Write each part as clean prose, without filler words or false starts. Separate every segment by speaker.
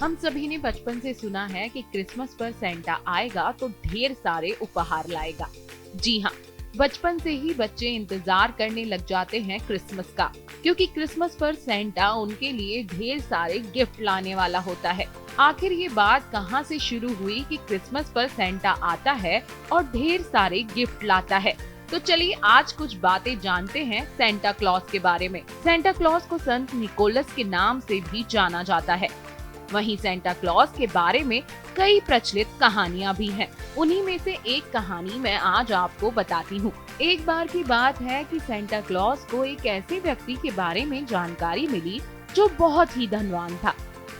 Speaker 1: हम सभी ने बचपन से सुना है कि क्रिसमस पर सेंटा आएगा तो ढेर सारे उपहार लाएगा। जी हाँ, बचपन से ही बच्चे इंतजार करने लग जाते हैं क्रिसमस का, क्योंकि क्रिसमस पर सेंटा उनके लिए ढेर सारे गिफ्ट लाने वाला होता है। आखिर ये बात कहाँ से शुरू हुई कि क्रिसमस पर सेंटा आता है और ढेर सारे गिफ्ट लाता है? तो चलिए आज कुछ बातें जानते हैं सेंटा क्लॉज के बारे में। सेंटा क्लॉज को संत निकोलस के नाम से भी जाना जाता है। वहीं सेंटा क्लॉज के बारे में कई प्रचलित कहानियां भी हैं। उन्हीं में से एक कहानी मैं आज आपको बताती हूँ। एक बार की बात है कि सेंटा क्लॉज को एक ऐसे व्यक्ति के बारे में जानकारी मिली जो बहुत ही धनवान था,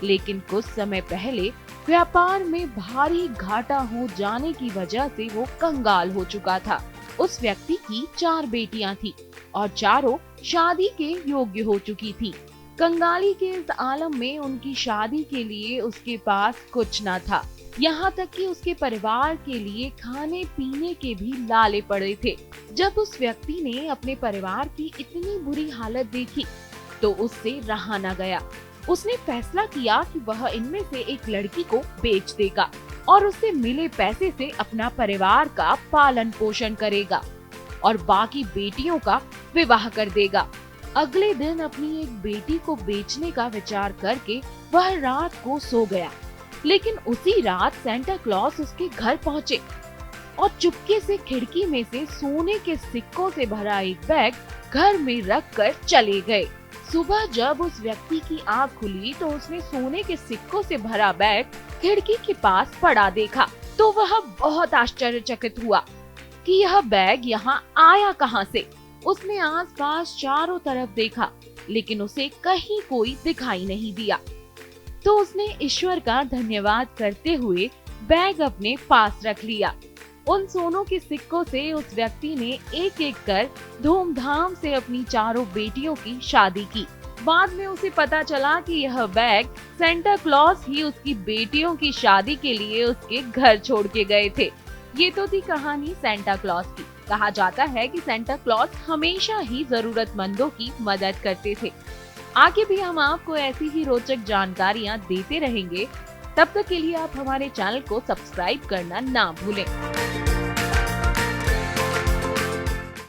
Speaker 1: लेकिन कुछ समय पहले व्यापार में भारी घाटा हो जाने की वजह से वो कंगाल हो चुका था। उस व्यक्ति की 4 बेटियां थी और चारों शादी के योग्य हो चुकी थी। कंगाली के इस आलम में उनकी शादी के लिए उसके पास कुछ न था। यहाँ तक कि उसके परिवार के लिए खाने पीने के भी लाले पड़े थे। जब उस व्यक्ति ने अपने परिवार की इतनी बुरी हालत देखी तो उससे रहा न गया। उसने फैसला किया कि वह इनमें से एक लड़की को बेच देगा और उससे मिले पैसे से अपना परिवार का पालन पोषण करेगा और बाकी बेटियों का विवाह कर देगा। अगले दिन अपनी एक बेटी को बेचने का विचार करके वह रात को सो गया, लेकिन उसी रात सेंटा क्लॉज उसके घर पहुँचे और चुपके से खिड़की में से सोने के सिक्कों से भरा एक बैग घर में रख कर चले गए। सुबह जब उस व्यक्ति की आँख खुली तो उसने सोने के सिक्कों से भरा बैग खिड़की के पास पड़ा देखा तो वह बहुत आश्चर्यचकित हुआ कि यह बैग यहाँ आया कहाँ से। उसने आसपास चारों तरफ देखा, लेकिन उसे कहीं कोई दिखाई नहीं दिया। तो उसने ईश्वर का धन्यवाद करते हुए बैग अपने पास रख लिया। उन सोनों के सिक्कों से उस व्यक्ति ने एक एक कर धूमधाम से अपनी चारों बेटियों की शादी की। बाद में उसे पता चला कि यह बैग सेंटा क्लॉज ही उसकी बेटियों की शादी के लिए उसके घर छोड़ के गए थे। ये तो थी कहानी सेंटा क्लॉज की। कहा जाता है कि सेंटा क्लॉज हमेशा ही जरूरतमंदों की मदद करते थे। आगे भी हम आपको ऐसी ही रोचक जानकारियाँ देते रहेंगे। तब तक के लिए आप हमारे चैनल को सब्सक्राइब करना ना भूलें।